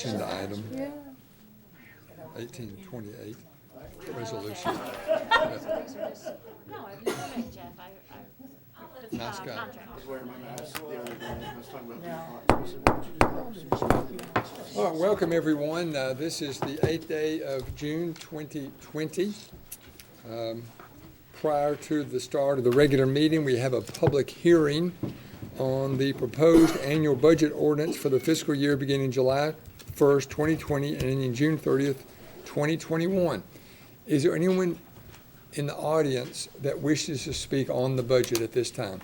agenda item. 1828, resolution. No, I've never met Jeff. Nice guy. Contractor. Wearing my mask the other day, I was talking about All right, welcome everyone. This is the 8th day of June 2020. Prior to the start of the regular meeting, we have a public hearing on the proposed annual budget ordinance for the fiscal year beginning July 1st, 2020 and ending June 30th, 2021. Is there anyone in the audience that wishes to speak on the budget at this time?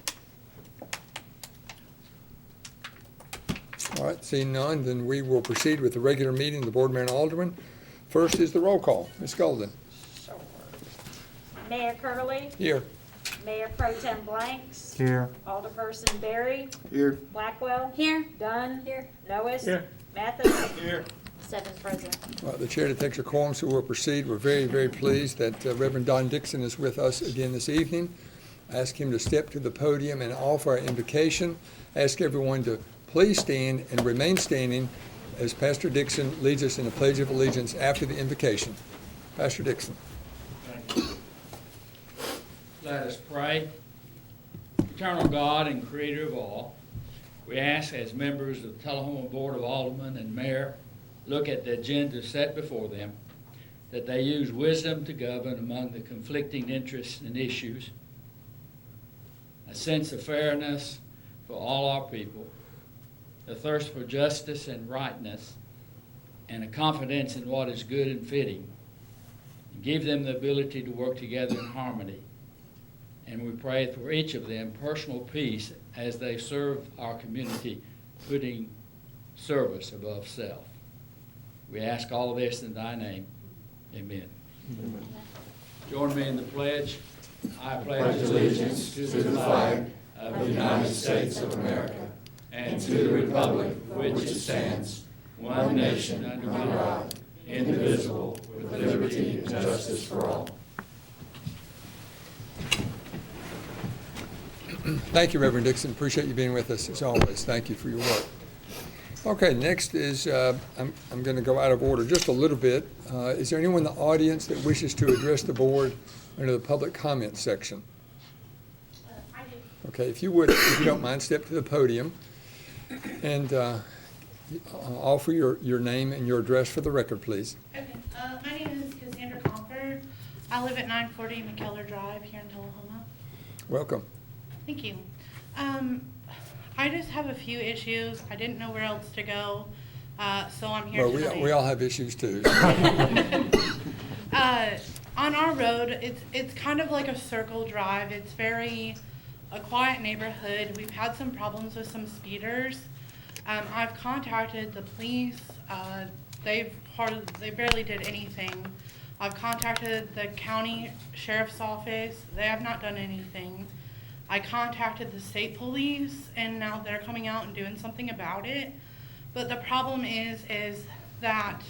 All right, seeing none, then we will proceed with the regular meeting of the Board, Mayor, and Aldermen. First is the roll call. Ms. Golden. Mayor Curley, Here. Mayor Pro Tem Blanks, Here. Alderperson Berry, here. Blackwell. Here. Dunn. Here. Noes. Here. Mathis. Here. 7 present. The chair detects a quorum, so we'll proceed. We're very, very pleased that Reverend Don Dixon is with us again this evening. I ask him to step to the podium and offer our invocation. I ask everyone to please stand and remain standing as Pastor Dixon leads us in a pledge of allegiance after the invocation. Pastor Dixon. Thank you. Let us pray. Eternal God and Creator of all, we ask as members of the Tullahoma Board of Aldermen and Mayor look at the agenda set before them, that they use wisdom to govern among the conflicting interests and issues, a sense of fairness for all our people, a thirst for justice and rightness, and a confidence in what is good and fitting, and give them the ability to work together in harmony. And we pray for each of them personal peace as they serve our community, putting service above self. We ask all of this in thy name. Amen. Amen. Join me in the pledge. I pledge allegiance to the flag of the United States of America and to the republic for which it stands, one nation under God, indivisible, with liberty and justice for all. Thank you, Reverend Dixon. Appreciate you being with us as always. Thank you for your work. Okay, next is, I'm going to go out of order just a little bit. Is there anyone in the audience that wishes to address the board under the public comment section? I do. Okay, if you would, if you don't mind, step to the podium and offer your name and your address for the record, please. Okay. My name is Cassandra Confer. I live at 940 McKellar Drive here in Tullahoma. Welcome. Thank you. I just have a few issues. I didn't know where else to go, so I'm here Well, tonight. we all have issues too. On our road, it's kind of like a circle drive. It's a quiet neighborhood. We've had some problems with some speeders. I've contacted the police. They barely did anything. I've contacted the county sheriff's office. They have not done anything. I contacted the state police, and now they're coming out and doing something about it. But the problem is that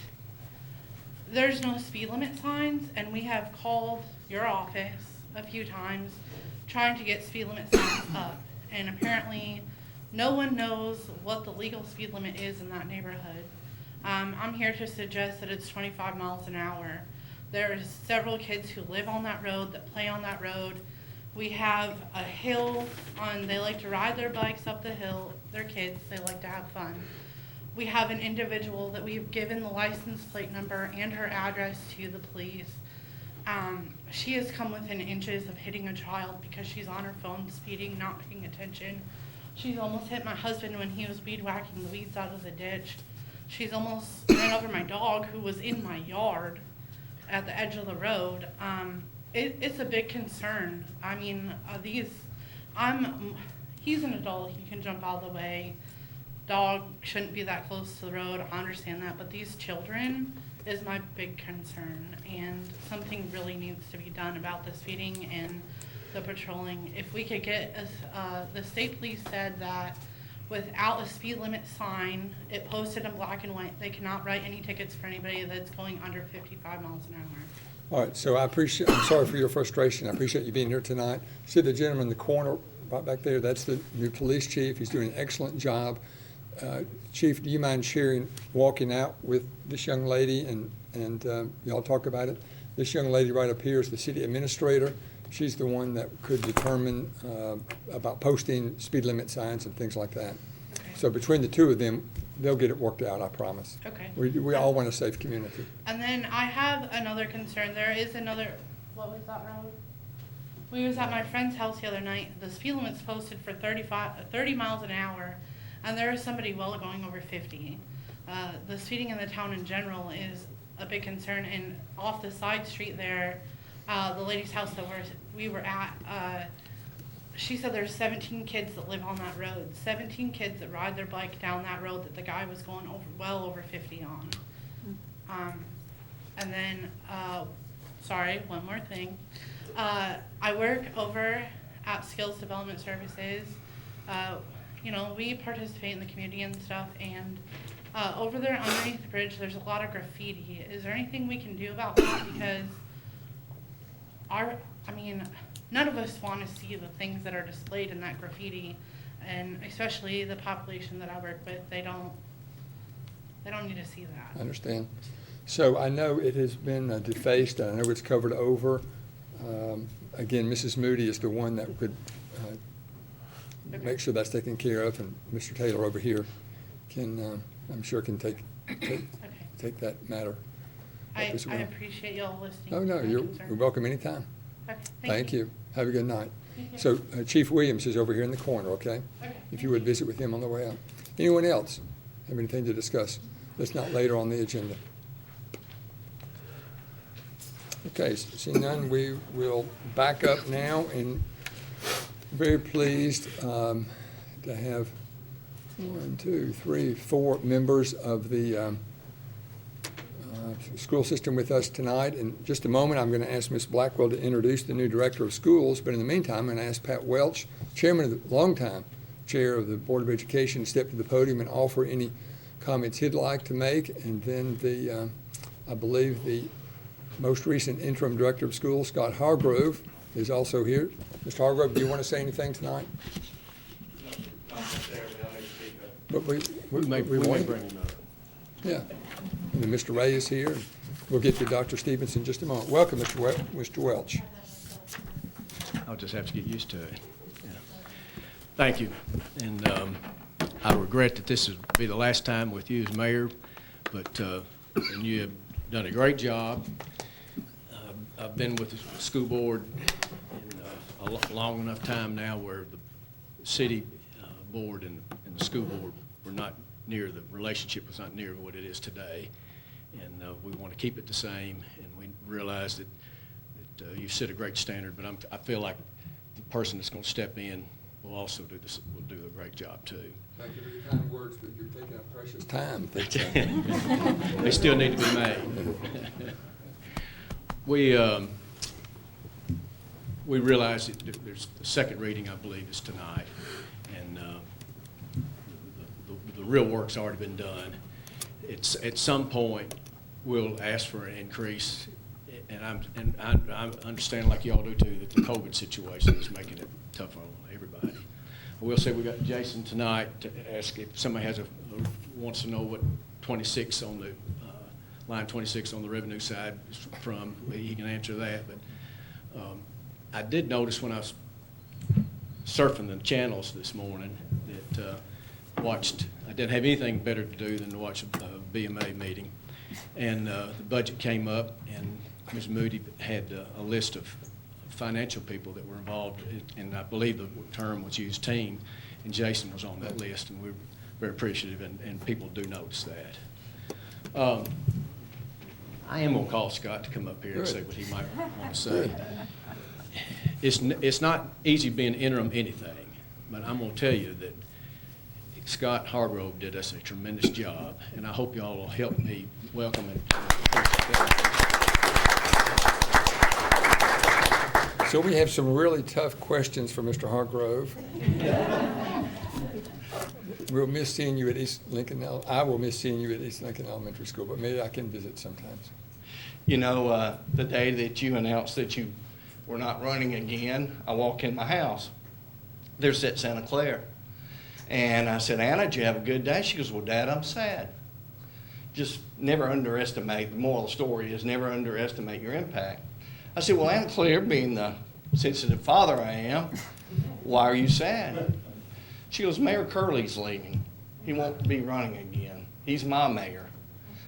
there's no speed limit signs, and we have called your office a few times trying to get speed limit signs up. And apparently no one knows what the legal speed limit is in that neighborhood. I'm here to suggest that it's 25 miles an hour. There's several kids who live on that road, that play on that road. We have a hill they like to ride their bikes up the hill. They're kids, they like to have fun. We have an individual that we've given the license plate number and her address to the police. She has come within inches of hitting a child because she's on her phone speeding, not paying attention. She's almost hit my husband when he was weed whacking the weeds out of the ditch. She's almost ran over my dog who was in my yard at the edge of the road. It's a big concern. I mean, he's an adult, he can jump out of the way. Dog shouldn't be that close to the road, I understand that, but these children is my big concern, and something really needs to be done about the speeding and the patrolling. If we could get, the state police said that without a speed limit sign, it posted in black and white, they cannot write any tickets for anybody that's going under 55 miles an hour. All right, so I'm sorry for your frustration. I appreciate you being here tonight. See the gentleman in the corner right back there, that's the new police chief. He's doing an excellent job. Chief, do you mind walking out with this young lady and y'all talk about it? This young lady right up here is the city administrator. She's the one that could determine about posting speed limit signs and things like that. Okay. So between the two of them, they'll get it worked out, I promise. Okay. We all want a safe community. And then I have another concern. There is another, what was that road? We was at my friend's house the other night. The speed limit's posted for 30 miles an hour, and there is somebody well going over 50. The speeding in the town in general is a big concern, and off the side street there, the lady's house that we were at, she said there's 17 kids that live on that road. 17 kids that ride their bike down that road that the guy was going well over 50 on. And then, sorry, one more thing. I work over at Skills Development Services. You know, we participate in the community and stuff, and over there underneath the bridge, there's a lot of graffiti. Is there anything we can do about that? Because none of us want to see the things that are displayed in that graffiti, and especially the population that I work with, they don't need to see that. I understand. So I know it has been defaced, I know it's covered over. Again, Mrs. Moody is the one that could make sure that's taken care of, and Mr. Taylor over here can, I'm sure can take that matter. I up as well. appreciate y'all listening. Oh, no, to my you're concern. welcome anytime. Okay, Thank you. Have a good night. You too. So Chief Williams is over here in the corner, okay? Okay. If you would visit with him on the way out. Anyone else have anything to discuss? That's not later on the agenda. Okay, seeing none, we will back up now, and very pleased to have 1, 2, 3, 4 members of the school system with us tonight. In just a moment, I'm going to ask Ms. Blackwell to introduce the new director of schools, but in the meantime, I'm going to ask Pat Welch, chairman of the, longtime chair of the Board of Education, to step to the podium and offer any comments he'd like to make, and then the, I believe the most recent interim director of schools, Scott Hargrove, is also here. Mr. Hargrove, do you want to say anything tonight? But we may want- bring him up. Yeah. And then Mr. Ray is here. We'll get to Dr. Stevenson in just a moment. Welcome, Mr. Welch. I'll just have to get used to it. Yeah. Thank you. And I regret that this will be the last time with you as mayor, but and you have done a great job. I've been with the school board in a long enough time now where the city board and the school board were not near, the relationship was not near what it is today. And we want to keep it the same, and we realize that you set a great standard, but I feel like the person that's going to step in will also do this, will do a great job too. Thank you for your kind words, but you're taking up precious time. They still need to be made. We realize that there's the second reading, I believe, is tonight, and the real work's already been done. It's at some point we'll ask for an increase, and I understand, like y'all do too, that the COVID situation is making it tough on everybody. I will say we got Jason tonight to ask if somebody wants to know what 26 on the line 26 on the revenue side is from. He can answer that. But I did notice when I was surfing the channels this morning that I didn't have anything better to do than to watch a BMA meeting, and the budget came up, and Ms. Moody had a list of financial people that were involved, and I believe the term was used team, and Jason was on that list, and we're very appreciative, and people do notice that. I am going to call Scott to come up here and say what he might want to say. It's not easy being interim anything, but I'm going to tell you that Scott Hargrove did us a tremendous job, and I hope y'all will help me welcome and So we have some really tough questions for Mr. Hargrove. We'll miss seeing you at East Lincoln. I will miss seeing you at East Lincoln Elementary School, but maybe I can visit sometimes. You know, the day that you announced that you were not running again, I walk in my house. There's that Santa Clara. And I said, Anna, did you have a good day? She goes, well, Dad, I'm sad. Just never underestimate, the moral of the story is never underestimate your impact. I said, well, Anna Claire, being the sensitive father I am, why are you sad? She goes, Mayor Curley's leaving. He won't be running again. He's my mayor.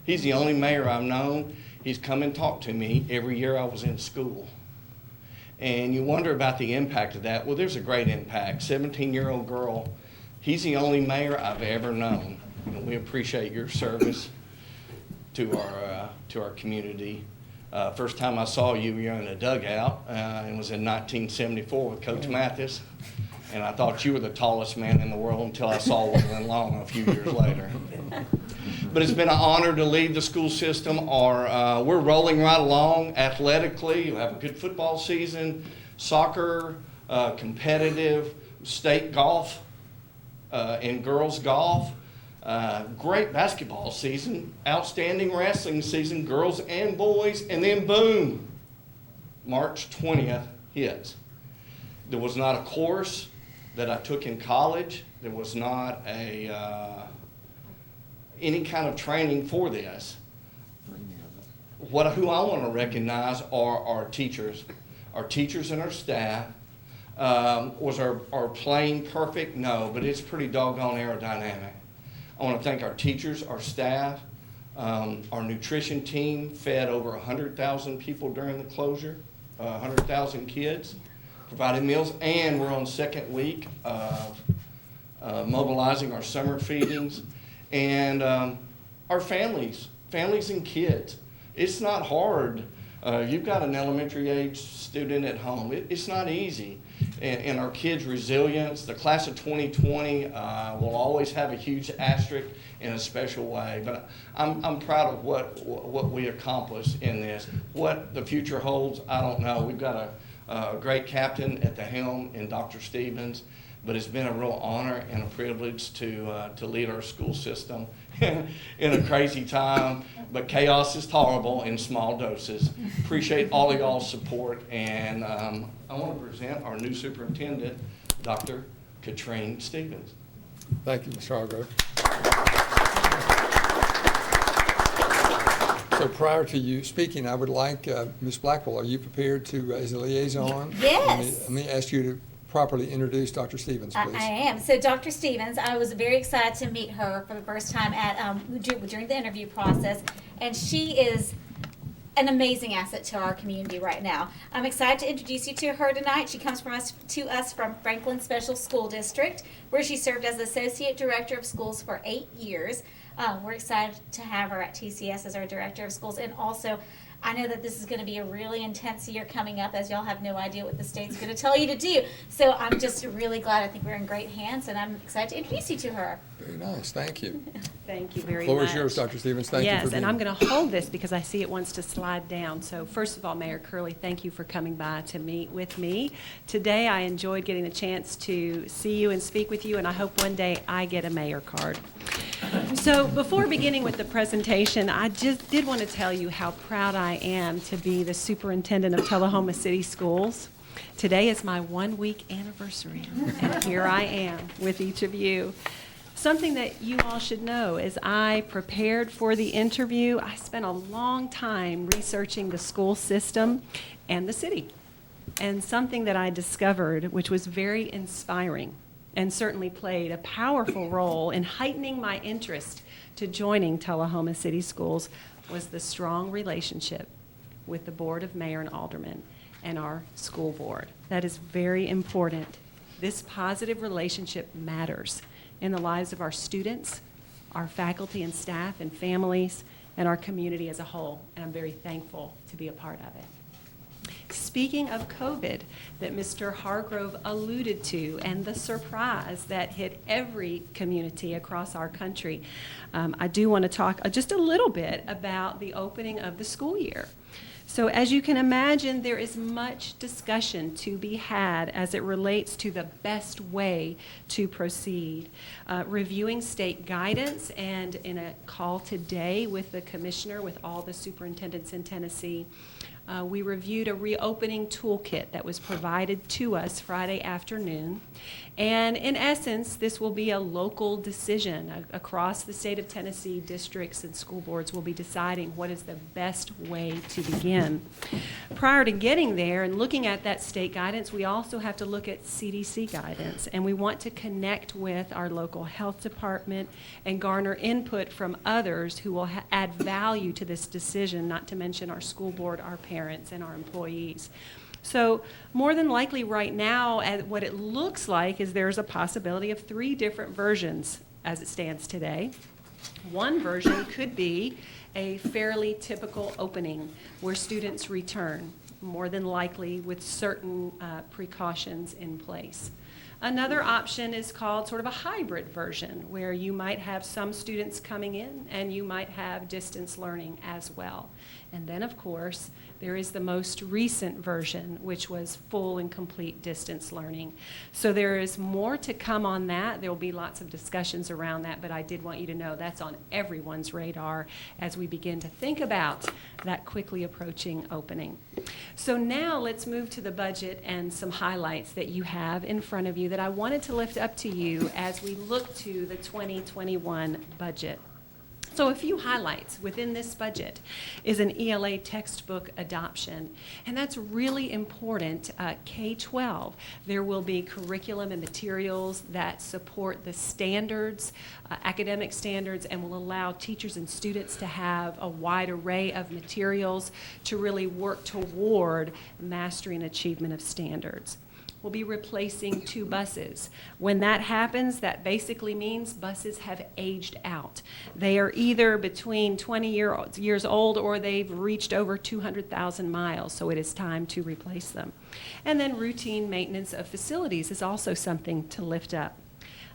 He's the only mayor I've known. He's come and talked to me every year I was in school. And you wonder about the impact of that. Well, there's a great impact. 17-year-old girl, he's the only mayor I've ever known. And we appreciate your service to our community. First time I saw you, you were in a dugout. It was in 1974 with Coach Mathis. And I thought you were the tallest man in the world until I saw Woodland Long a few years later. But it's been an honor to lead the school system. We're rolling right along athletically. We have a good football season, soccer, competitive, state golf, and girls golf. Great basketball season, outstanding wrestling season, girls and boys, and then boom, March 20th hits. There was not a course that I took in college. There was not any kind of training for this. Who I want to recognize are our teachers and our staff. Was our plane perfect? No, but it's pretty doggone aerodynamic. I want to thank our teachers, our staff, our nutrition team fed over 100,000 people during the closure, 100,000 kids, provided meals, and we're on second week of mobilizing our summer feedings. And our families and kids. It's not hard. You've got an elementary age student at home. It's not easy. And our kids' resilience, the class of 2020 will always have a huge asterisk in a special way. But I'm proud of what we accomplished in this. What the future holds, I don't know. We've got a great captain at the helm in Dr. Stevens. But it's been a real honor and a privilege to lead our school system in a crazy time. But chaos is tolerable in small doses. Appreciate all of y'all's support. And I want to present our new superintendent, Dr. Katrine Stevens. Thank you, Mr. Hargrove. So prior to you speaking, I would like, Ms. Blackwell, are you prepared to, as a liaison? Yes. Let me ask you to properly introduce Dr. Stevens, please. I am. So Dr. Stevens, I was very excited to meet her for the first time during the interview process, and she is an amazing asset to our community right now. I'm excited to introduce you to her tonight. She comes to us from Franklin Special School District, where she served as Associate Director of Schools for 8 years. We're excited to have her at TCS as our Director of Schools, and also I know that this is going to be a really intense year coming up, as y'all have no idea what the state's going to tell you to do. So I'm just really glad. I think we're in great hands, and I'm excited to introduce you to her. Very nice. Thank you. Thank you very much. The floor is yours, Dr. Stevens. Thank you for Yes, being and I'm here. going to hold this because I see it wants to slide down. So first of all, Mayor Curley, thank you for coming by to meet with me. Today I enjoyed getting the chance to see you and speak with you, and I hope one day I get a mayor card. So before beginning with the presentation, I just did want to tell you how proud I am to be the superintendent of Tullahoma City Schools. Today is my 1-week anniversary, and here I am with each of you. Something that you all should know, as I prepared for the interview, I spent a long time researching the school system and the city. And something that I discovered, which was very inspiring, and certainly played a powerful role in heightening my interest to joining Tullahoma City Schools, was the strong relationship with the Board of Mayor and Aldermen and our school board. That is very important. This positive relationship matters in the lives of our students, our faculty and staff and families, and our community as a whole, and I'm very thankful to be a part of it. Speaking of COVID that Mr. Hargrove alluded to, and the surprise that hit every community across our country, I do want to talk just a little bit about the opening of the school year. So as you can imagine, there is much discussion to be had as it relates to the best way to proceed. Reviewing state guidance, and in a call today with the commissioner, with all the superintendents in Tennessee, we reviewed a reopening toolkit that was provided to us Friday afternoon. And in essence, this will be a local decision. Across the state of Tennessee, districts and school boards will be deciding what is the best way to begin. Prior to getting there and looking at that state guidance, we also have to look at CDC guidance, and we want to connect with our local health department and garner input from others who will add value to this decision, not to mention our school board, our parents, and our employees. So more than likely right now, what it looks like is there's a possibility of 3 different versions as it stands today. One version could be a fairly typical opening where students return, more than likely with certain precautions in place. Another option is called sort of a hybrid version, where you might have some students coming in and you might have distance learning as well. And then, of course, there is the most recent version, which was full and complete distance learning. So there is more to come on that. There will be lots of discussions around that, but I did want you to know that's on everyone's radar as we begin to think about that quickly approaching opening. So now let's move to the budget and some highlights that you have in front of you that I wanted to lift up to you as we look to the 2021 budget. So a few highlights within this budget is an ELA textbook adoption, and that's really important. K-12, there will be curriculum and materials that support the standards, academic standards, and will allow teachers and students to have a wide array of materials to really work toward mastery and achievement of standards. We'll be replacing 2 buses. When that happens, that basically means buses have aged out. They are either between 20 years old or they've reached over 200,000 miles, so it is time to replace them. And then routine maintenance of facilities is also something to lift up.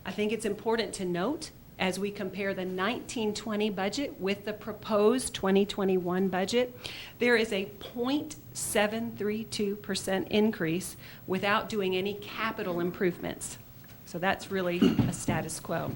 I think it's important to note as we compare the 1920 budget with the proposed 2021 budget, there is a 0.732% increase without doing any capital improvements. So that's really a status quo.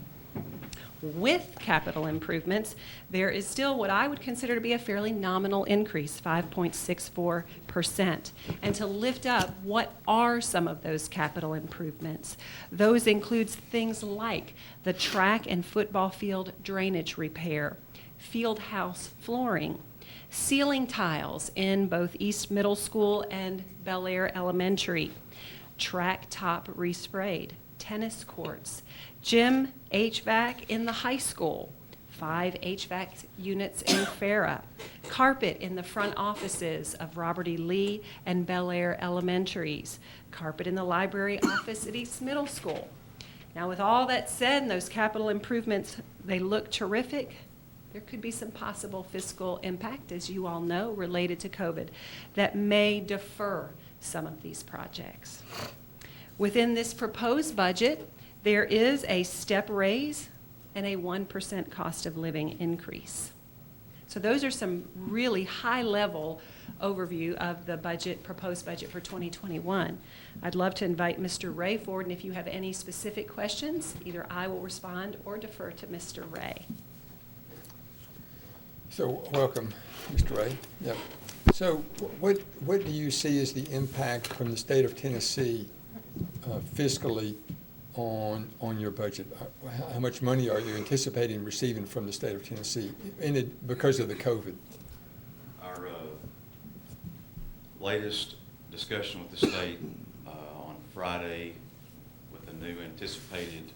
With capital improvements, there is still what I would consider to be a fairly nominal increase, 5.64%. And to lift up, what are some of those capital improvements? Those include things like the track and football field drainage repair, field house flooring, ceiling tiles in both East Middle School and Bel Air Elementary, track top resprayed, tennis courts, gym HVAC in the high school, 5 HVAC units in Farah, carpet in the front offices of Robert E. Lee and Bel Air Elementaries, carpet in the library office at East Middle School. Now, with all that said, and those capital improvements, they look terrific. There could be some possible fiscal impact, as you all know, related to COVID, that may defer some of these projects. Within this proposed budget, there is a step raise and a 1% cost of living increase. So those are some really high-level overview of the budget, proposed budget for 2021. I'd love to invite Mr. Ray forward, and if you have any specific questions, either I will respond or defer to Mr. Ray. So, welcome, Mr. Ray. Yep. So, what do you see as the impact from the state of Tennessee fiscally on your budget? How much money are you anticipating receiving from the state of Tennessee because of the COVID? Our latest discussion with the state on Friday with the new anticipated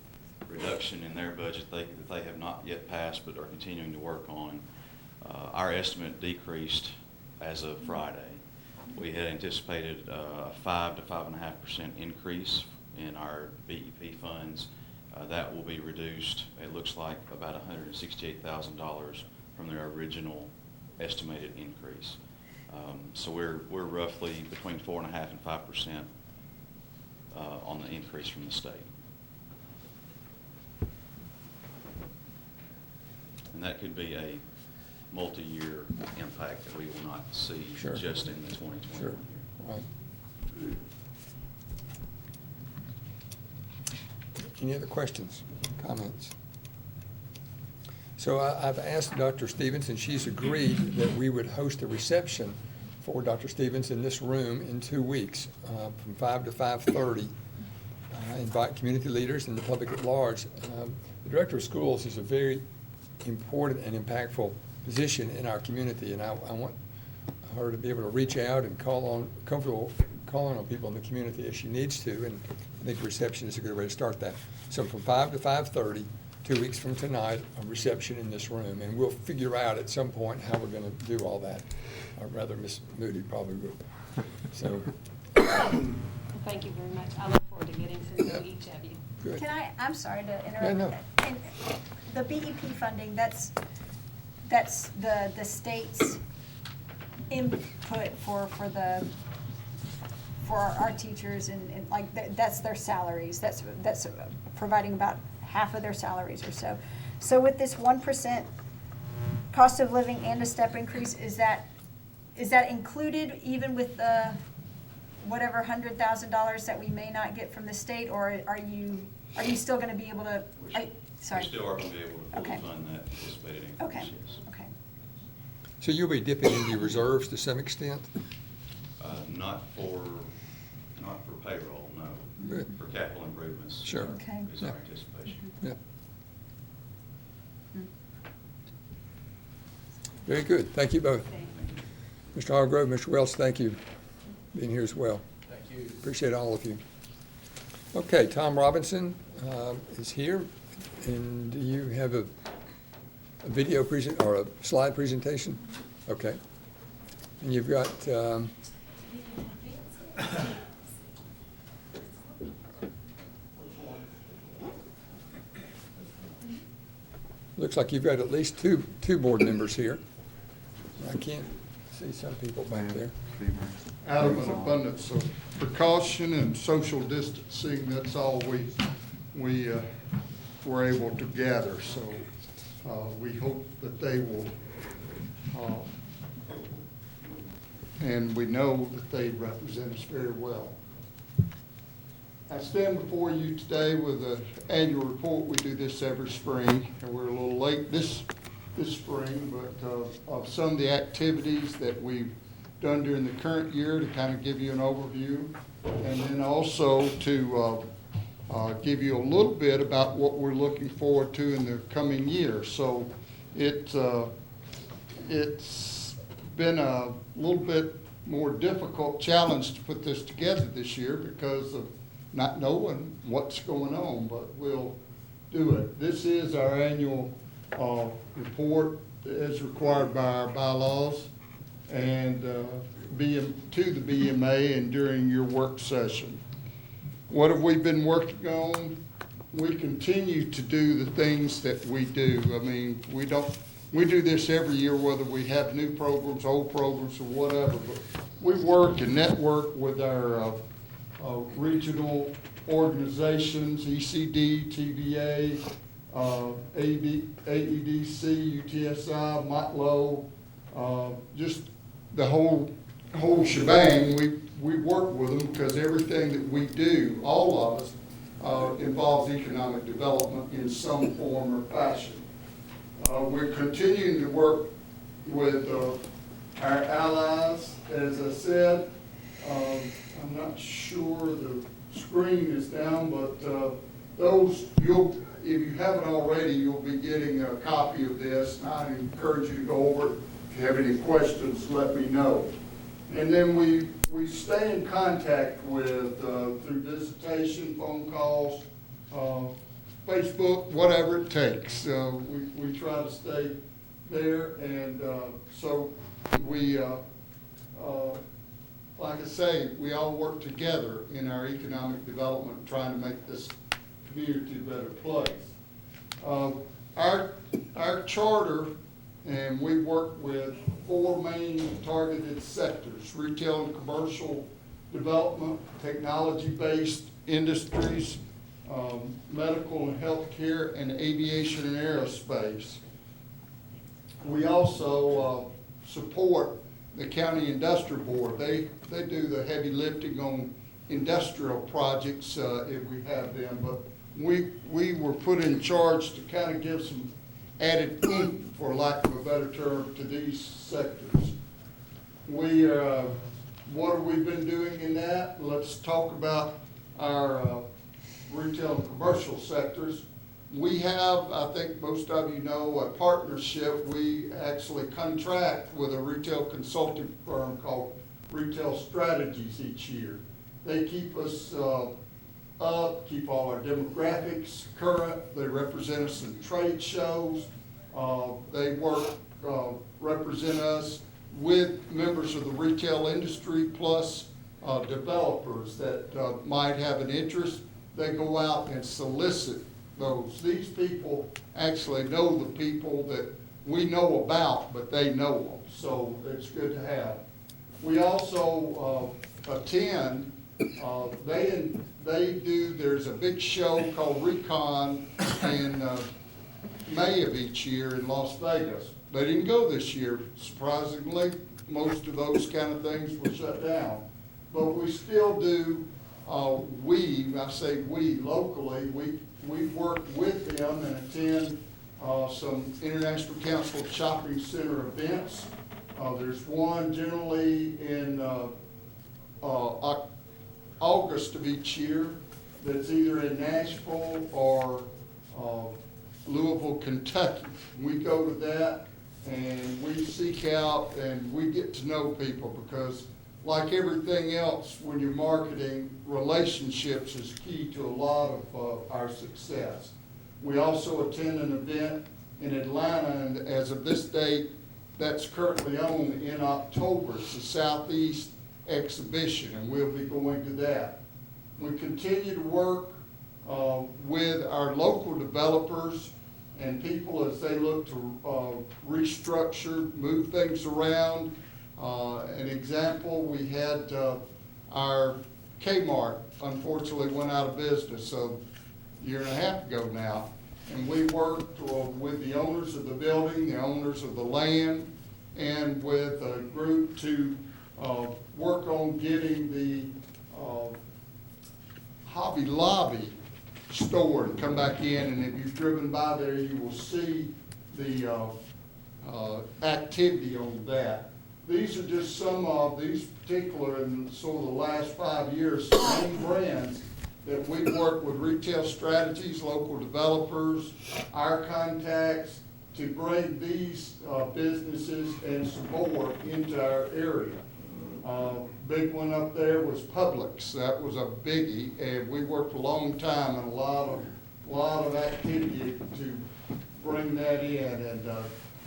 reduction in their budget that they have not yet passed but are continuing to work on, our estimate decreased as of Friday. We had anticipated a 5 to 5.5% increase in our BEP funds. That will be reduced, it looks like, about $168,000 from their original estimated increase. So we're roughly between 4.5% and 5% on the increase from the state. And that could be a multi-year impact that we will not see Sure. just in the 2021 Sure. year. Right. Any other questions, comments? So I've asked Dr. Stevens, and she's agreed that we would host a reception for Dr. Stevens in this room in 2 weeks, from 5 to 5:30. Invite community leaders and the public at large. The Director of Schools is a very important and impactful position in our community, and I want her to be able to reach out and comfortable calling on people in the community as she needs to, and I think reception is a good way to start that. So from 5 to 5:30, 2 weeks from tonight, a reception in this room, and we'll figure out at some point how we're going to do all that. Or rather, Ms. Moody probably will. So, Thank you very much. I look forward to getting to know each of you. good. I'm sorry to Yeah, interrupt. no. And the BEP funding, that's the state's input for our teachers and like, that's their salaries. That's providing about half of their salaries or so. So with this 1% cost of living and a step increase, is that included even with the whatever $100,000 that we may not get from the state, or are you still going to be able to? Sorry. We still are going to be able to Okay. fully fund that anticipated Okay. increase, yes. Okay. So you'll be dipping into your reserves to some extent? Not for payroll, no. Good. For capital improvements. Sure. Okay. Is our Yeah. anticipation. Yeah. Very good. Thank you both. Mr. Hargrove, Mr. Welch, thank you for being here as well. Thank you. Appreciate all of you. Okay, Tom Robinson is here, and do you have a video or a slide presentation? Okay. And you've got, looks like you've got at least two board members here. I can't see some people back there. Out of an abundance of precaution and social distancing, that's all we were able to gather. So we hope that they will, and we know that they represent us very well. I stand before you today with an annual report. We do this every spring, and we're a little late this spring, but of some of the activities that we've done during the current year to kind of give you an overview, and then also to give you a little bit about what we're looking forward to in the coming year. So it's been a little bit more difficult challenge to put this together this year because of not knowing what's going on, but we'll do it. This is our annual report as required by our bylaws and to the BMA and during your work session. What have we been working on? We continue to do the things that we do. I mean, we do this every year, whether we have new programs, old programs, or whatever, but we work and network with our regional organizations, ECD, TVA, AEDC, UTSI, Motlow, just the whole shebang. We work with them because everything that we do, all of us, involves economic development in some form or fashion. We're continuing to work with our allies. As I said, I'm not sure the screen is down, but if you haven't already, you'll be getting a copy of this, and I encourage you to go over it. If you have any questions, let me know. And then we stay in contact with, through visitation, phone calls, Facebook, whatever it takes. We try to stay there, and so we, like I say, we all work together in our economic development, trying to make this community a better place. Our charter, and we work with 4 main targeted sectors: retail and commercial development, technology-based industries, medical and healthcare, and aviation and aerospace. We also support the County Industrial Board. They do the heavy lifting on industrial projects if we have them, but we were put in charge to kind of give some added oomph, for lack of a better term, to these sectors. what have we been doing in that? Let's talk about our retail and commercial sectors. We have, I think most of you know, a partnership. We actually contract with a retail consulting firm called Retail Strategies each year. They keep us up, keep all our demographics current. They represent us in trade shows. They represent us with members of the retail industry, plus developers that might have an interest. They go out and solicit those. These people actually know the people that we know about, but they know them, so it's good to have. We also attend, there's a big show called Recon in May of each year in Las Vegas. They didn't go this year, surprisingly. Most of those kind of things were shut down. But we still do, I say we, locally, we work with them and attend some International Council Shopping Center events. There's one generally in August of each year that's either in Nashville or Louisville, Kentucky. We go to that and we seek out and we get to know people, because like everything else, when you're marketing, relationships is key to a lot of our success. We also attend an event in Atlanta, and as of this date, that's currently on in October. It's the Southeast Exhibition, and we'll be going to that. We continue to work with our local developers and people as they look to restructure, move things around. An example, we had our Kmart unfortunately went out of business a year and a half ago now. And we worked with the owners of the building, the owners of the land, and with a group to work on getting the Hobby Lobby store to come back in. And if you've driven by there, you will see the activity on that. These are just some of these particular, in sort of the last 5 years, main brands that we work with Retail Strategies, local developers, our contacts, to bring these businesses and some more into our area. Big one up there was Publix. That was a biggie, and we worked a long time and a lot of activity to bring that in. And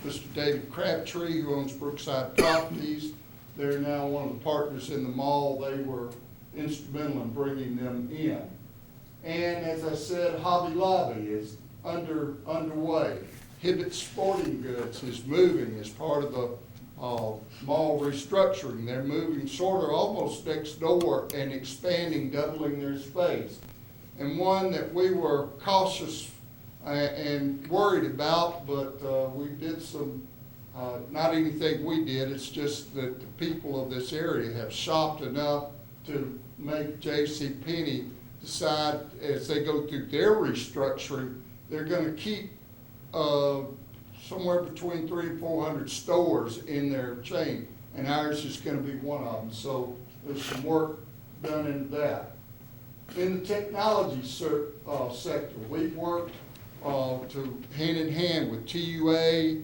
Mr. David Crabtree, who owns Brookside Properties, they're now one of the partners in the mall. They were instrumental in bringing them in. And as I said, Hobby Lobby is underway. Hibbett Sporting Goods is moving as part of the mall restructuring. They're moving sort of almost next door and expanding, doubling their space. And one that we were cautious and worried about, but we did some, not anything we did, it's just that the people of this area have shopped enough to make JCPenney decide, as they go through their restructuring, they're gonna keep somewhere between 300 and 400 stores in their chain, and ours is gonna be one of them. So there's some work done into that. In the technology sector, we've worked to hand in hand with TUA,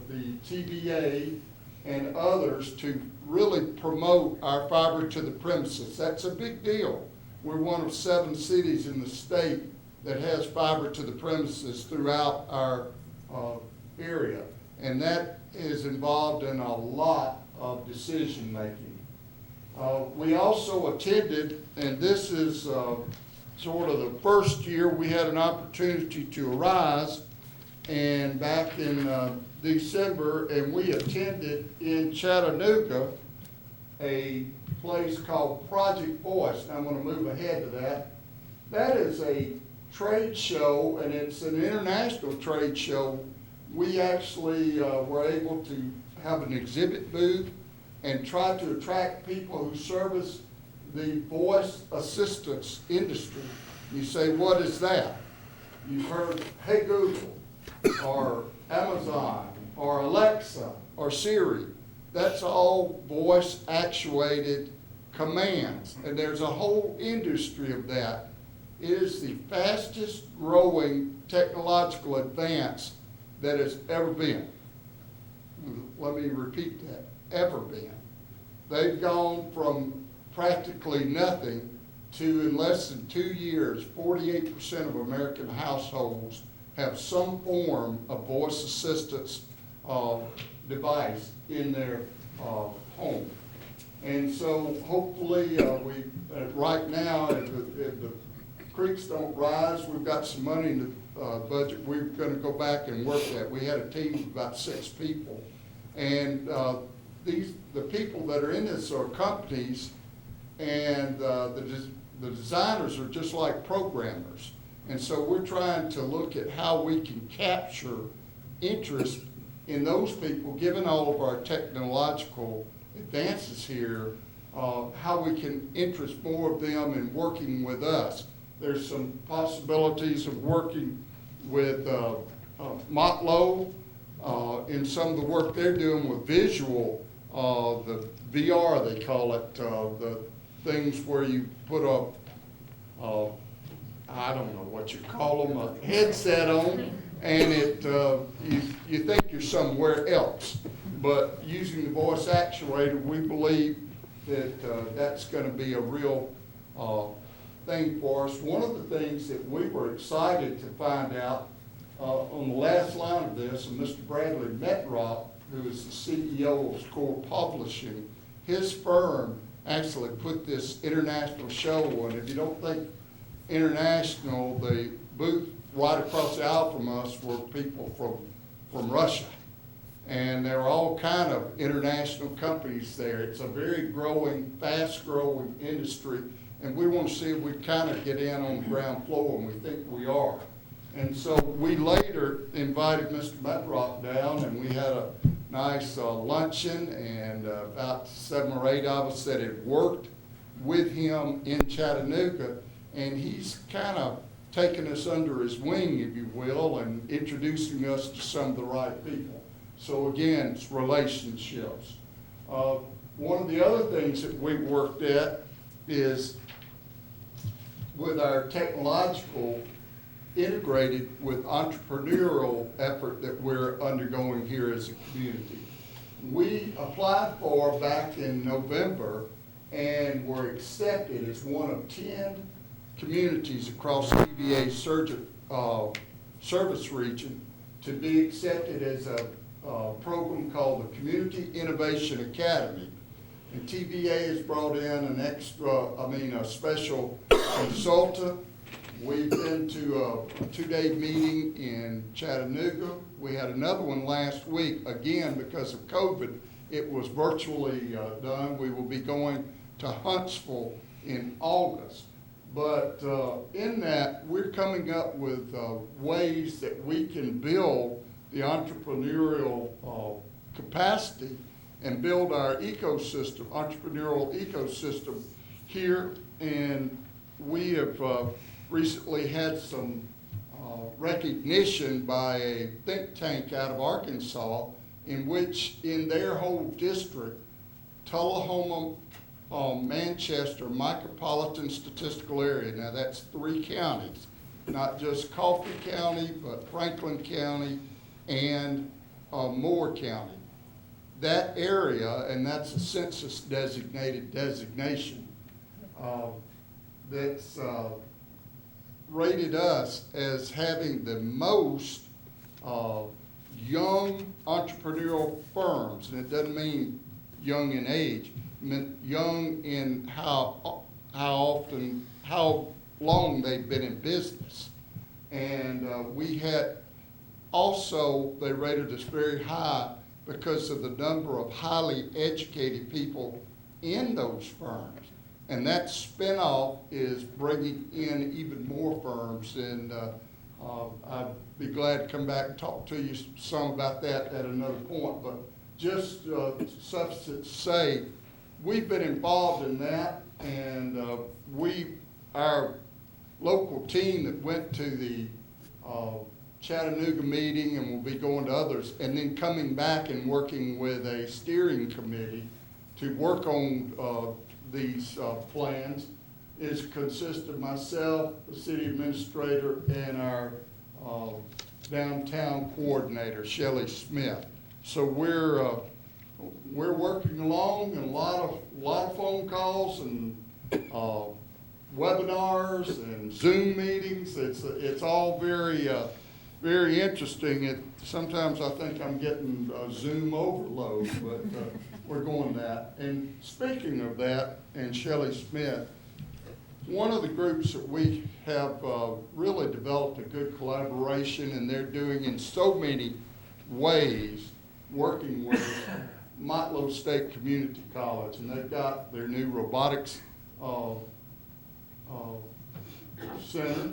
the TBA, and others to really promote our fiber to the premises. That's a big deal. We're one of 7 cities in the state that has fiber to the premises throughout our area. And that is involved in a lot of decision making. We also attended, and this is sort of the first year we had an opportunity to arise, and back in December, and we attended in Chattanooga a place called Project Voice. And I'm going to move ahead to that. That is a trade show, and it's an international trade show. We actually were able to have an exhibit booth and try to attract people who service the voice assistance industry. You say, what is that? You've heard, hey Google, or Amazon, or Alexa, or Siri. that's all voice actuated commands, and there's a whole industry of that. It is the fastest growing technological advance that has ever been. Let me repeat that, ever been. They've gone from practically nothing to, in less than 2 years, 48% of American households have some form of voice assistance device in their home. And so hopefully right now, if the creeks don't rise, we've got some money in the budget. We're going to go back and work that. We had a team of about 6 people. And the people that are in this are companies, and the designers are just like programmers. And so we're trying to look at how we can capture interest in those people, given all of our technological advances here, how we can interest more of them in working with us. There's some possibilities of working with Motlow in some of the work they're doing with visual, the VR they call it, the things where you put I don't know what you call them, a headset on, and you think you're somewhere else. But using the voice actuator, we believe that that's going to be a real thing for us. One of the things that we were excited to find out on the last line of this, and Mr. Bradley Metrock, who is the CEO of Score Publishing, his firm actually put this international show on. If you don't think international, the booth right across the aisle from us were people from Russia. And there are all kind of international companies there. It's a very growing, fast-growing industry, and we want to see if we kind of get in on the ground floor, and we think we are. And so we later invited Mr. Metrock down, and we had a nice luncheon, and about 7 or 8 of us that had worked with him in Chattanooga, and he's kind of taken us under his wing, if you will, and introducing us to some of the right people. So again, it's relationships. One of the other things that we worked at is with our technological integrated with entrepreneurial effort that we're undergoing here as a community. We applied for back in November and were accepted as one of 10 communities across TVA's service region to be accepted as a program called the Community Innovation Academy. And TVA has brought in a special consultant. We've been to a 2-day meeting in Chattanooga. We had another one last week. Again, because of COVID, it was virtually done. We will be going to Huntsville in August. But in that, we're coming up with ways that we can build the entrepreneurial capacity and build our ecosystem, entrepreneurial ecosystem here. And we have recently had some recognition by a think tank out of Arkansas, in which in their whole district, Tullahoma, Manchester Micropolitan Statistical Area, now that's 3 counties, not just Coffee County, but Franklin County and Moore County. That area, and that's a census designated designation, that's rated us as having the most young entrepreneurial firms, and it doesn't mean young in age, it meant young in how long they've been in business. And we had also, they rated us very high because of the number of highly educated people in those firms. And that spinoff is bringing in even more firms, and I'd be glad to come back and talk to you some about that at another point. But just suffice it to say, we've been involved in that, and our local team that went to the Chattanooga meeting, and we'll be going to others, and then coming back and working with a steering committee to work on these plans. Is consist of myself, the city administrator, and our downtown coordinator, Shelley Smith. So we're working along, and a lot of phone calls and webinars and Zoom meetings. It's all very very interesting. Sometimes I think I'm getting Zoom overload, but we're going that. And speaking of that, and Shelley Smith, one of the groups that we have really developed a good collaboration, and they're doing in so many ways, working with Motlow State Community College, and they've got their new robotics center.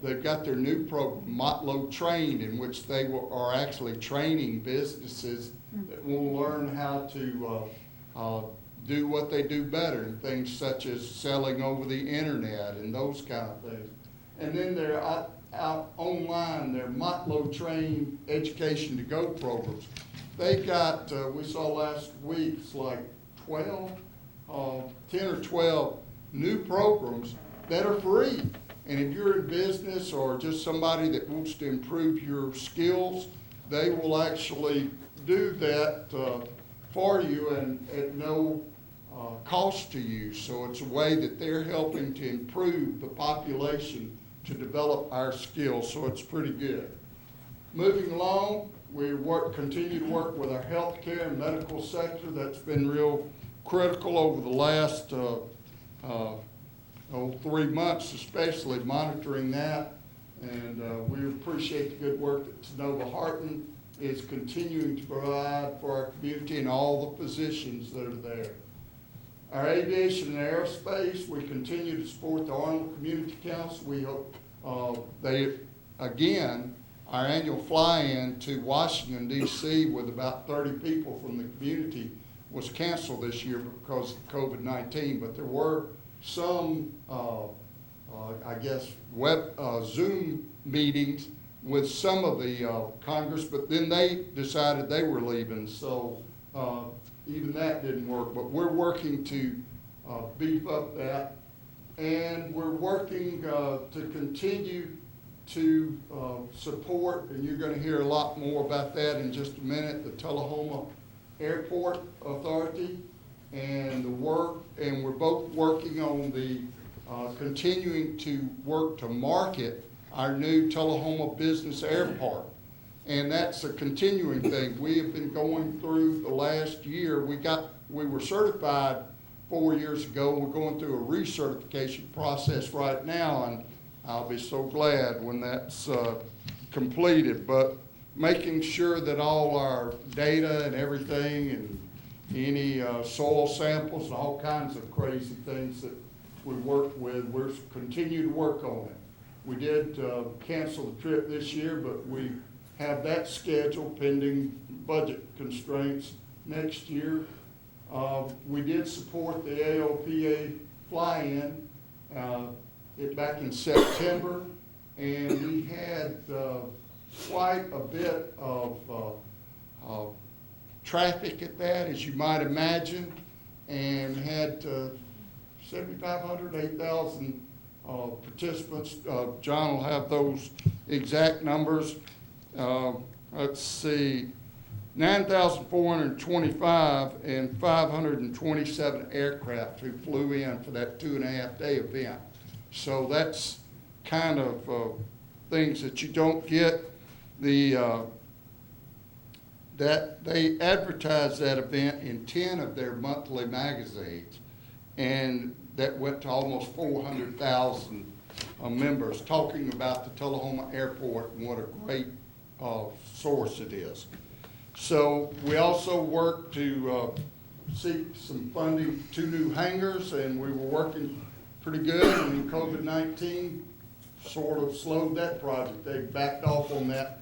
They've got their new program, Motlow Train, in which they are actually training businesses that will learn how to do what they do better, and things such as selling over the internet and those kind of things. And then they're out online, their Motlow Train Education to Go programs. They got, we saw last week, it's like 10 or 12 new programs that are free. And if you're in business or just somebody that wants to improve your skills, they will actually do that for you and at no cost to you. So it's a way that they're helping to improve the population to develop our skills, so it's pretty good. Moving along, we continue to work with our healthcare and medical sector. That's been real critical over the last 3 months, especially monitoring that. And we appreciate the good work that Sonova Harton is continuing to provide for our community and all the positions that are there. Our aviation and aerospace, we continue to support the Arnold Community Council. We hope our annual fly-in to Washington, D.C. with about 30 people from the community was canceled this year because of COVID-19, but there were some, Zoom meetings with some of the Congress, but then they decided they were leaving, so even that didn't work. But we're working to beef up that, and we're working to continue to support, and you're going to hear a lot more about that in just a minute, the Tullahoma Airport Authority and the work, and we're both working on the continuing to work to market our new Tullahoma Business Airport. And that's a continuing thing. We have been going through the last year. We were certified 4 years ago. We're going through a recertification process right now, and I'll be so glad when that's completed. But making sure that all our data and everything and any soil samples and all kinds of crazy things that we work with, we're continue to work on it. We did cancel the trip this year, but we have that scheduled pending budget constraints next year. We did support the AOPA fly-in back in September, and we had quite a bit of traffic at that, as you might imagine, and had 7,500, 8,000 participants. John will have those exact numbers. Let's see, 9,425 and 527 aircraft who flew in for that 2.5-day event. So that's kind of things that you don't get. That they advertised that event in 10 of their monthly magazines, and that went to almost 400,000 members talking about the Tullahoma Airport and what a great source it is. So we also worked to seek some funding, 2 new hangars, and we were working pretty good, and COVID-19 sort of slowed that project. They backed off on that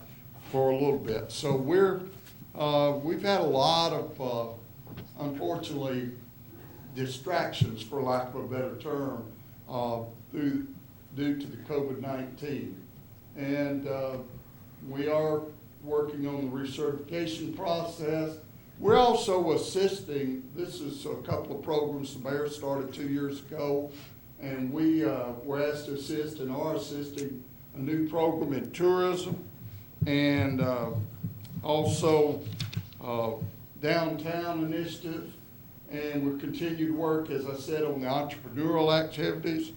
for a little bit. So we've had a lot of, unfortunately, distractions, for lack of a better term, due to the COVID-19. And we are working on the recertification process. We're also assisting, this is a couple of programs the mayor started 2 years ago, and we were asked to assist and are assisting a new program in tourism, and also downtown initiatives, and we continue to work, as I said, on the entrepreneurial activities.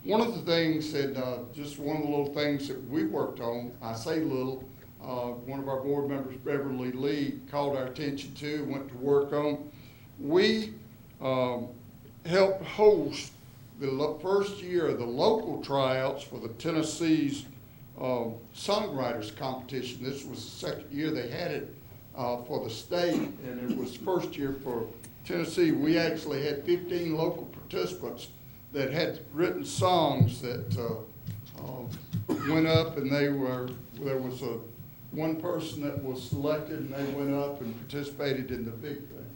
One of the things that, just one of the little things that we worked on, I say little, one of our board members, Beverly Lee, called our attention to, went to work on. We helped host the first year of the local tryouts for the Tennessee's songwriters competition. This was the second year they had it for the state, and it was the first year for Tennessee. We actually had 15 local participants that had written songs that went up, and there was one person that was selected, and they went up and participated in the big thing.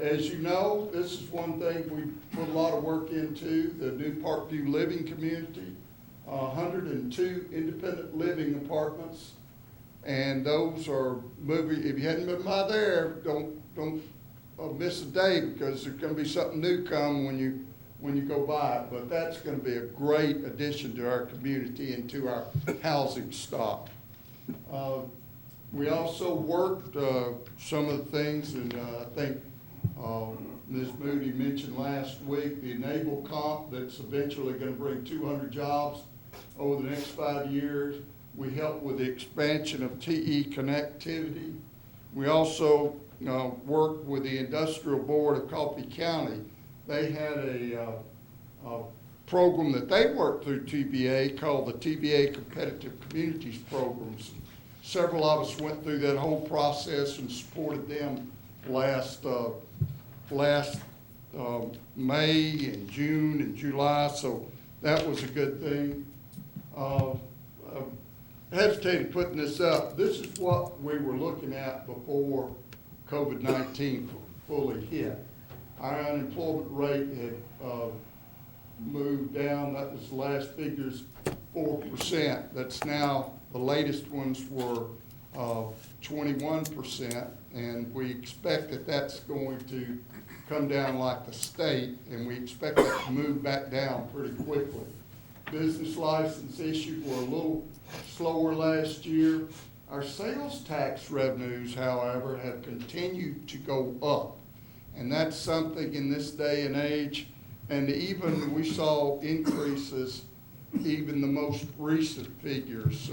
As you know, this is one thing we put a lot of work into, the new Parkview living community, 102 independent living apartments, and those are moving. If you hadn't been by there, don't miss a day, because there's going to be something new come when you go by it. But that's going to be a great addition to our community and to our housing stock. We also worked some of the things, and I think Ms. Moody mentioned last week, the Enable Comp that's eventually going to bring 200 jobs over the next 5 years. We helped with the expansion of TE connectivity. We also worked with the Industrial Board of Coffee County. They had a program that they worked through TBA called the TBA Competitive Communities Programs. Several of us went through that whole process and supported them last May and June and July, so that was a good thing. I hesitated putting this up. This is what we were looking at before COVID-19 fully hit. Our unemployment rate had moved down. That was the last figures, 4%. That's now, the latest ones were 21%, and we expect that that's going to come down like the state, and we expect that to move back down pretty quickly. Business license issued were a little slower last year. Our sales tax revenues, however, have continued to go up, and that's something in this day and age. And even we saw increases, even the most recent figures,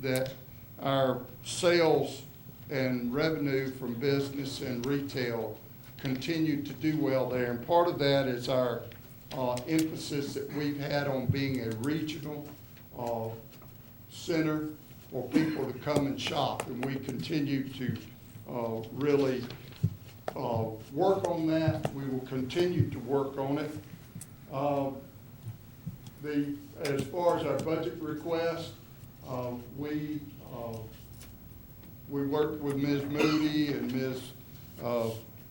that our sales and revenue from business and retail continue to do well there. And part of that is our emphasis that we've had on being a regional center for people to come and shop. And we continue to really work on that. We will continue to work on it. As far as our budget request, we worked with Ms. Moody and Ms.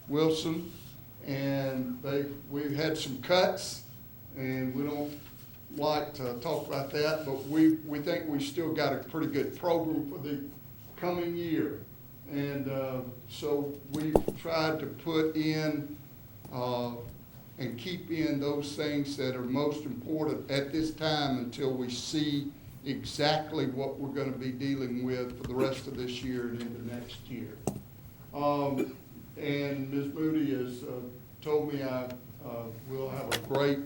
Wilson, and we've had some cuts, and we don't like to talk about that, but we think we still got a pretty good program for the coming year. And so we've tried to put in and keep in those things that are most important at this time until we see exactly what we're going to be dealing with for the rest of this year and into next year. And Ms. Moody has told me I will have a great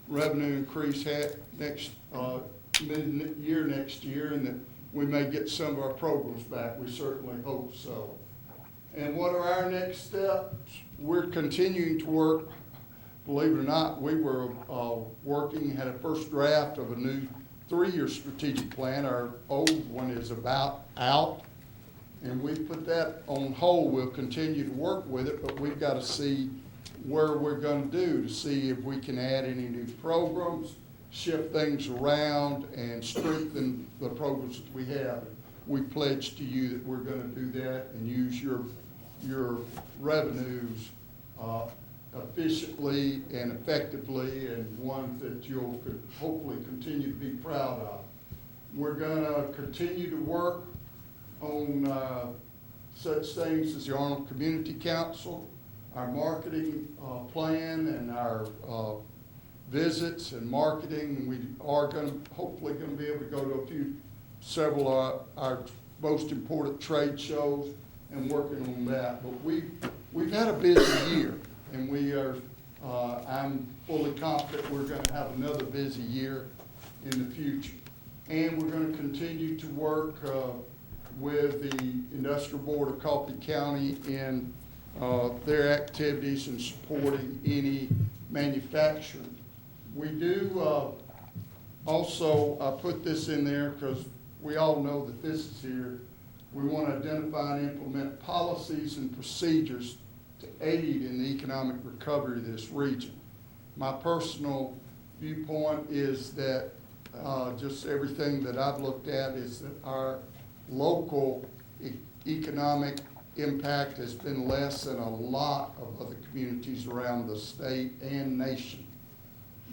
revenue increase mid-year next year, and that we may get some of our programs back. We certainly hope so. And what are our next steps? We're continuing to work. Believe it or not, we were working, had a first draft of a new 3-year strategic plan. Our old one is about out, and we put that on hold. We'll continue to work with it, but we've got to see where we're going to do to see if we can add any new programs, shift things around, and strengthen the programs that we have. We pledge to you that we're going to do that and use your revenues efficiently and effectively, and ones that you'll hopefully continue to be proud of. We're gonna continue to work on such things as the Arnold Community Council, our marketing plan, and our visits and marketing. We are hopefully gonna be able to go to several of our most important trade shows and working on that. But we've had a busy year, and we are, I'm fully confident we're gonna have another busy year in the future. And we're gonna continue to work with the Industrial Board of Coffee County in their activities and supporting any manufacturing. We do also put this in there because we all know that this is here. We want to identify and implement policies and procedures to aid in the economic recovery of this region. My personal viewpoint is that just everything that I've looked at is that our local economic impact has been less than a lot of other communities around the state and nation.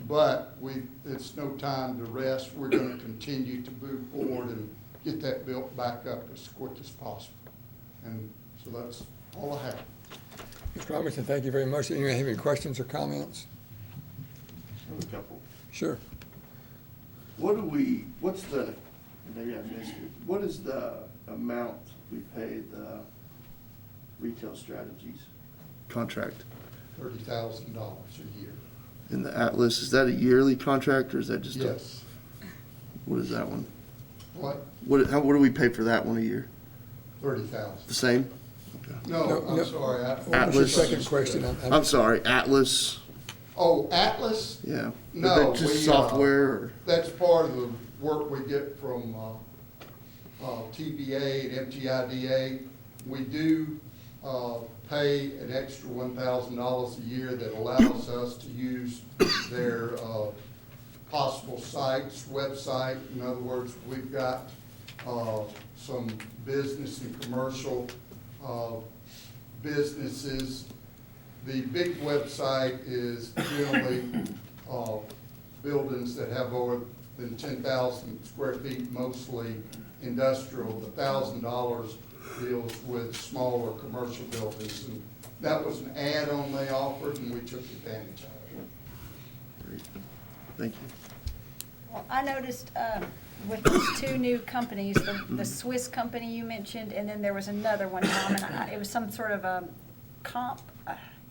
But it's no time to rest. We're going to continue to move forward and get that built back up as quick as possible. And so that's all I have. Mr. Robinson, thank you very much. Anyone have any questions or comments? A couple. Sure. What's the, maybe I missed it, what is the amount we pay the Retail Strategies contract? $30,000 a year. In the Atlas, is that a yearly contract, or is that just a? Yes. What is that one? What? What do we pay for that one a year? $30,000. The same? No, No. I'm sorry. What was your Atlas. second question? I'm sorry, Atlas, Oh, Atlas? yeah. No, Is that we, just software, or? That's part of the work we get from TBA and MTIDA. We do pay an extra $1,000 a year that allows us to use their possible sites, website. In other words, we've got some business and commercial businesses. The big website is generally buildings that have over than 10,000 square feet, mostly industrial. The $1,000 deals with smaller commercial buildings. And that was an add-on they offered, and we took advantage of it. Great. Thank you. Well, I noticed with these two new companies, the Swiss company you mentioned, and then there was another one, Tom, and it was some sort of a comp,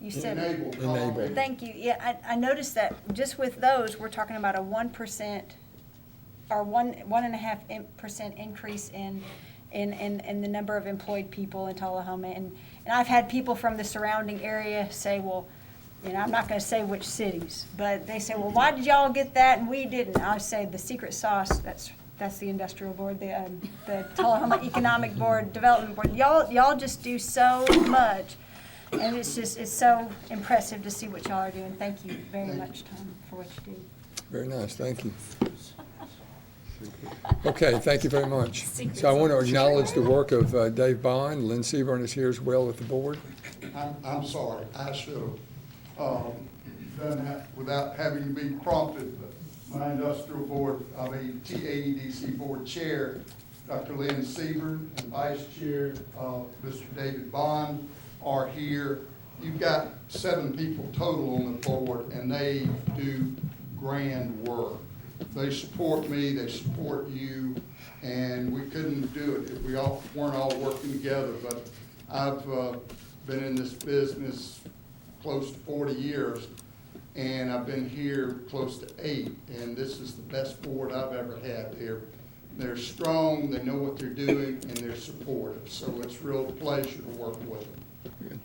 you said. Enable. Thank you. Yeah, I noticed that just with those, we're talking about a 1% or 1.5% increase in the number of employed people in Tullahoma. And I've had people from the surrounding area say, well, you know, I'm not gonna say which cities, but they say, well, why did y'all get that and we didn't? I say the secret sauce, that's the industrial board, the Tullahoma Economic Board, Development Board. Y'all just do so much. And it's so impressive to see what y'all are doing. Thank you very much, Tom, for what you do. Very nice, thank you. Okay, thank you very much. So I want to acknowledge the work of Dave Bond. Lynn Seaborn is here as well with the board. I'm sorry, I should have done that without having to be prompted. But my industrial board, TAEDC board chair, Dr. Lynn Seaborn, and vice chair, Mr. David Bond, are here. You've got 7 people total on the board, and they do grand work. They support me, they support you, and we couldn't do it if we weren't all working together. But I've been in this business close to 40 years, and I've been here close to 8, and this is the best board I've ever had. They're strong, they know what they're doing, and they're supportive. So it's a real pleasure to work with them. Good.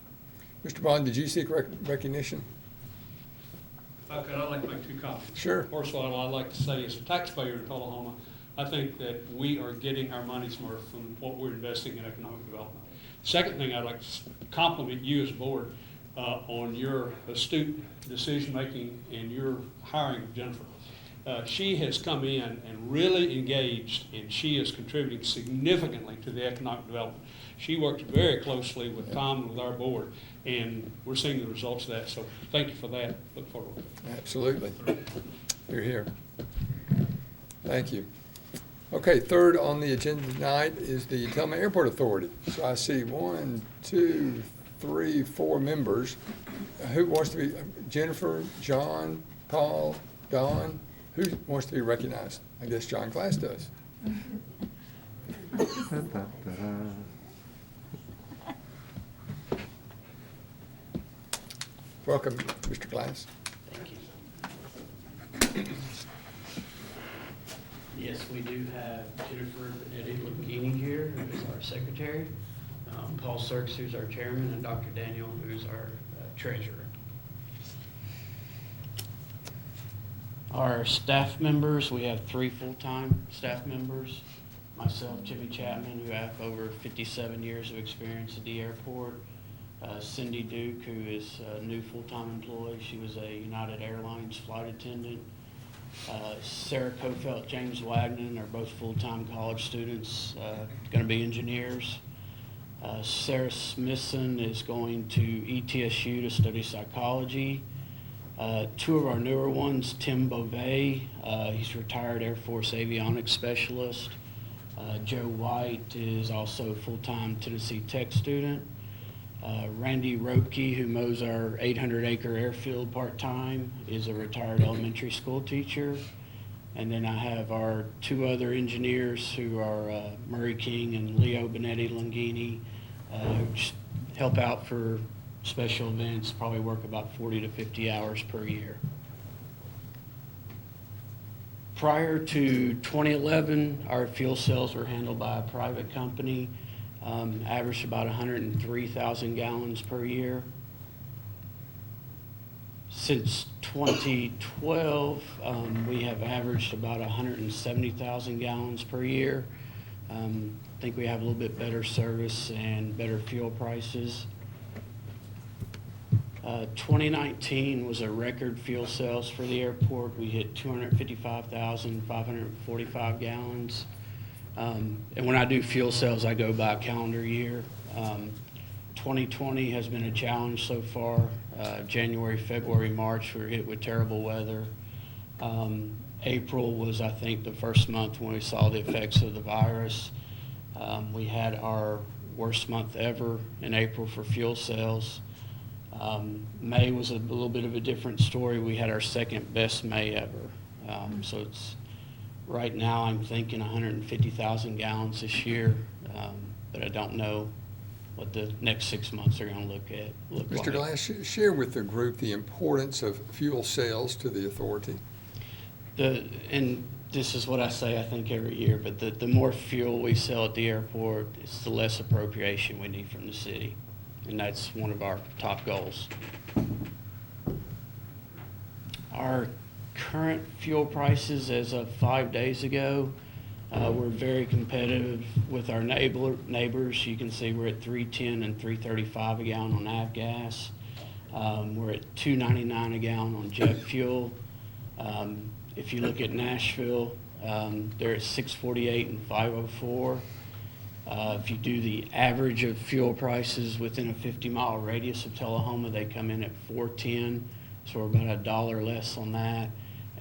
Mr. Bond, did you seek recognition? If I could, I'd like to make 2 comments. Sure. First of all, I'd like to say, as a taxpayer in Tullahoma, I think that we are getting our money's worth from what we're investing in economic development. Second thing, I'd like to compliment you as a board on your astute decision-making and your hiring of Jennifer. She has come in and really engaged, and she is contributing significantly to the economic development. She works very closely with Tom and with our board, and we're seeing the results of that. So thank you for that. Look forward. Absolutely. You're here. Thank you. Okay, third on the agenda tonight is the Tullahoma Airport Authority. So I see 1, 2, 3, 4 members. Who wants to be, Jennifer, John, Paul, Don? Who wants to be recognized? I guess John Glass does. Welcome, Mr. Glass. Thank you. Yes, we do have Jennifer Benetti Lugini here, who is our secretary, Paul Sirks, who's our chairman, and Dr. Daniel, who's our treasurer. Our staff members, we have 3 full-time staff members. Myself, Jimmy Chapman, who have over 57 years of experience at the airport. Cindy Duke, who is a new full-time employee. She was a United Airlines flight attendant. Sarah Kofelt, James Wagner are both full-time college students, going to be engineers. Sarah Smithson is going to ETSU to study psychology. 2 of our newer ones, Tim Beauvais, he's retired Air Force avionics specialist. Joe White is also a full-time Tennessee Tech student. Randy Roepke, who mows our 800-acre airfield part-time, is a retired elementary school teacher. And then I have our 2 other engineers who are Murray King and Leo Benetti Lungini, who just help out for special events, probably work about 40 to 50 hours per year. Prior to 2011, our fuel sales were handled by a private company. Averaged about 103,000 gallons per year. Since 2012, we have averaged about 170,000 gallons per year. I think we have a little bit better service and better fuel prices. 2019 was a record fuel sales for the airport. We hit 255,545 gallons. And when I do fuel sales, I go by calendar year. 2020 has been a challenge so far. January, February, March, we were hit with terrible weather. April was, I think, the first month when we saw the effects of the virus. We had our worst month ever in April for fuel sales. May was a little bit of a different story. We had our second best May ever. So it's right now I'm thinking 150,000 gallons this year, but I don't know what the next 6 months are going to look Mr. like. Glass, share with the group the importance of fuel sales to the authority. And this is what I say I think every year, but the more fuel we sell at the airport, it's the less appropriation we need from the city. And that's one of our top goals. Our current fuel prices as of 5 days ago, we're very competitive with our neighbors. You can see we're at $3.10 and $3.35 a gallon on avgas. We're at $2.99 a gallon on jet fuel. If you look at Nashville, they're at $6.48 and $5.04. If you do the average of fuel prices within a 50-mile radius of Tullahoma, they come in at $4.10, so we're about $1 less on that,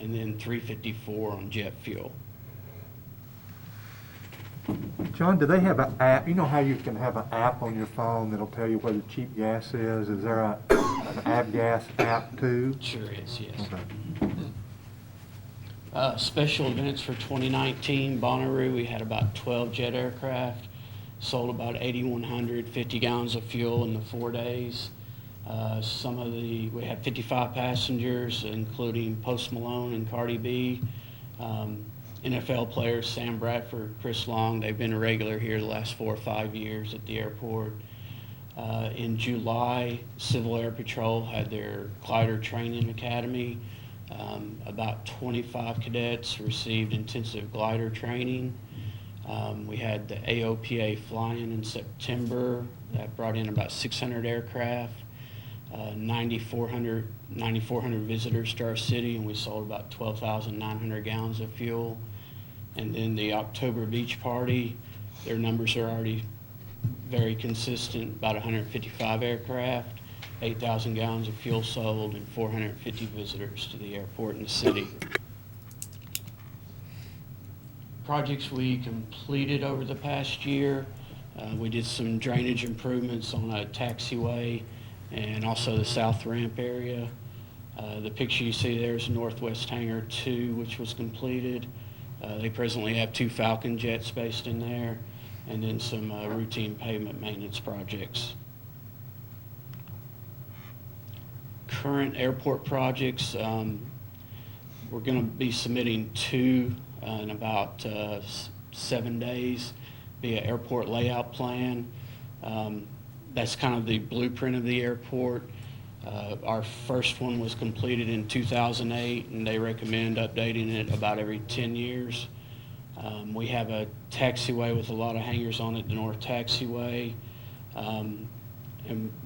and then $3.54 on jet fuel. John, do they have an app? You know how you can have an app on your phone that'll tell you where the cheap gas is? Is there an avgas app too? Sure is, yes. Okay. Special events for 2019, Bonnaroo, we had about 12 jet aircraft, sold about 8,150 gallons of fuel in the 4 days. We had 55 passengers, including Post Malone and Cardi B. NFL players, Sam Bradford, Chris Long, they've been a regular here the last 4 or 5 years at the airport. In July, Civil Air Patrol had their glider training academy. About 25 cadets received intensive glider training. We had the AOPA fly-in in September that brought in about 600 aircraft, 9,400 visitors to our city, and we sold about 12,900 gallons of fuel. And then the October beach party, their numbers are already very consistent, about 155 aircraft, 8,000 gallons of fuel sold, and 450 visitors to the airport and the city. projects we completed over the past year. We did some drainage improvements on a taxiway and also the south ramp area. The picture you see there is Northwest Hangar 2, which was completed. They presently have 2 Falcon jets based in there, and then some routine pavement maintenance projects. Current airport projects, we're going to be submitting 2 in about 7 days via airport layout plan. That's kind of the blueprint of the airport. Our first one was completed in 2008, and they recommend updating it about every 10 years. We have a taxiway with a lot of hangars on it, the North Taxiway. And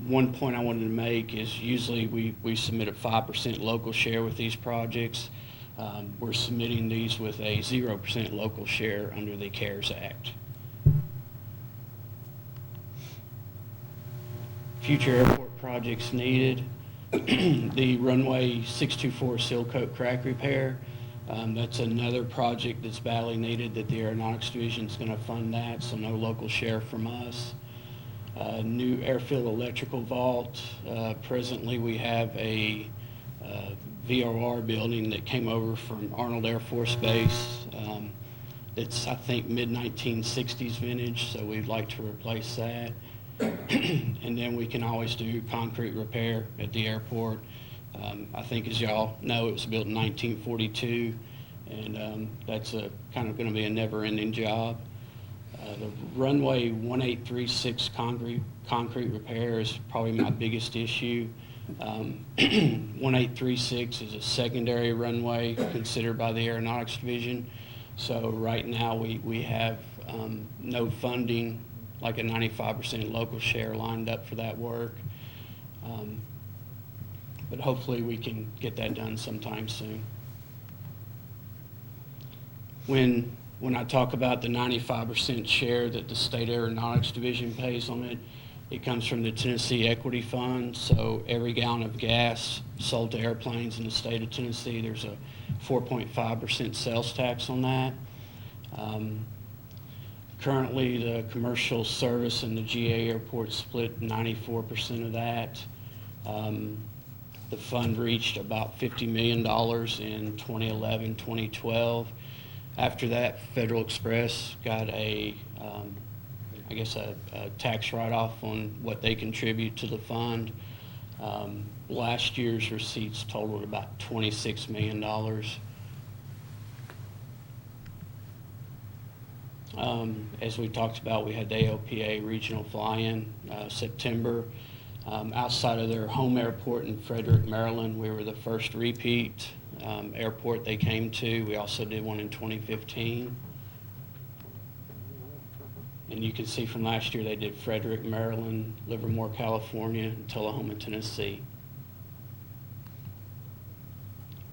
one point I wanted to make is usually we submit a 5% local share with these projects. We're submitting these with a 0% local share under the CARES Act. Future airport projects needed. The runway 624 seal coat crack repair. That's another project that's badly needed that the Aeronautics Division is going to fund that, so no local share from us. New airfield electrical vault. Presently we have a VRR building that came over from Arnold Air Force Base. It's, I think, mid-1960s vintage, so we'd like to replace that. And then we can always do concrete repair at the airport. I think, as y'all know, it was built in 1942, and that's kind of going to be a never-ending job. The runway 1836 concrete repair is probably my biggest issue. 1836 is a secondary runway considered by the Aeronautics Division. So right now we have no funding, like a 95% local share lined up for that work. But hopefully we can get that done sometime soon. When I talk about the 95% share that the State Aeronautics Division pays on it, it comes from the Tennessee Equity Fund. So every gallon of gas sold to airplanes in the state of Tennessee, there's a 4.5% sales tax on that. Currently, the commercial service and the GA airport split 94% of that. The fund reached about $50 million in 2011, 2012. After that, Federal Express got a tax write-off on what they contribute to the fund. Last year's receipts totaled about $26 million. As we talked about, we had the AOPA regional fly-in September. Outside of their home airport in Frederick, Maryland, we were the first repeat airport they came to. We also did one in 2015. And you can see from last year they did Frederick, Maryland, Livermore, California, and Tullahoma, Tennessee.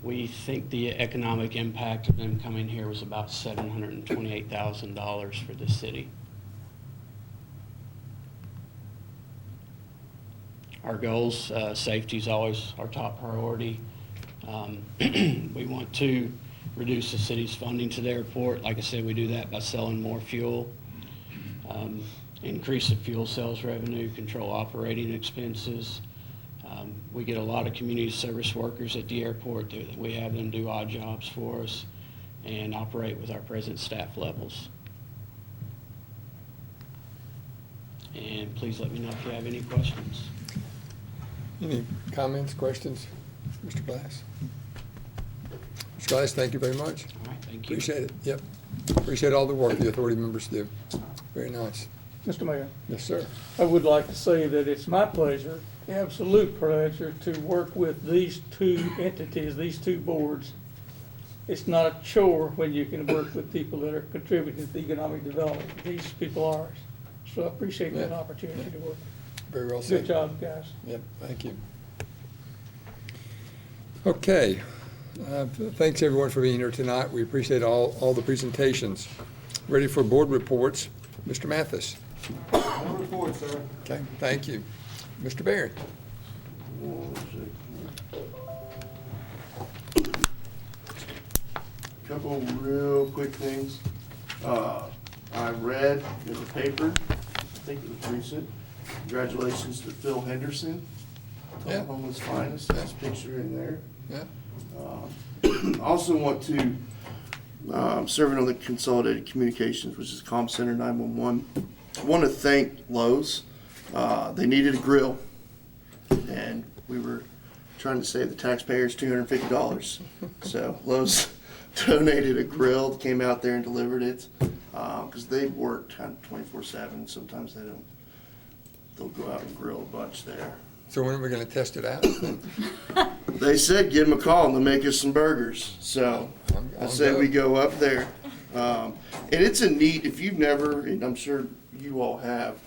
We think the economic impact of them coming here was about $728,000 for the city. Our goals, safety is always our top priority. We want to reduce the city's funding to the airport. Like I said, we do that by selling more fuel, increase the fuel sales revenue, control operating expenses. We get a lot of community service workers at the airport. We have them do odd jobs for us and operate with our present staff levels. And please let me know if you have any questions. Any comments, questions? Mr. Glass? Mr. Glass, thank you very much. All right, thank you. Appreciate it. Yep. Appreciate all the work the authority members do. Very nice. Mr. Mayor, Yes, sir. I would like to say that it's my pleasure, absolute pleasure, to work with these two entities, these two boards. It's not a chore when you can work with people that are contributing to the economic development. These people are. So I appreciate that Yeah. opportunity to work. Very well said. Good job, guys. Yep, thank you. Okay. Thanks, everyone, for being here tonight. We appreciate all the presentations. Ready for board reports? Mr. Mathis? No report, sir. Okay, thank you. Mr. Barry? Couple real quick things. I read in the paper, I think it was recent, congratulations to Phil Henderson, Yeah. Tullahoma's finest, his picture in there. Yeah. Also want to, serving on the Consolidated Communications, which is Comm Center 911, I want to thank Lowe's. They needed a grill, and we were trying to save the taxpayers $250. So Lowe's donated a grill, came out there and delivered it, because they work kind of 24/7. Sometimes they don't, they'll go out and grill a bunch there. So when are we gonna test it out? They said give them a call and they'll make us some burgers. So I say we go up there. And it's a neat, if you've never, and I'm sure you all have,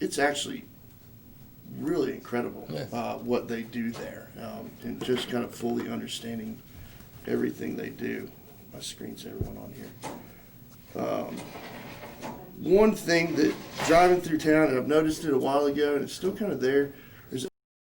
it's actually really incredible Yes. what they do there. And just kind of fully understanding everything they do. My screen's everyone on here. One thing that driving through town, and I've noticed it a while ago, and it's still kind of there,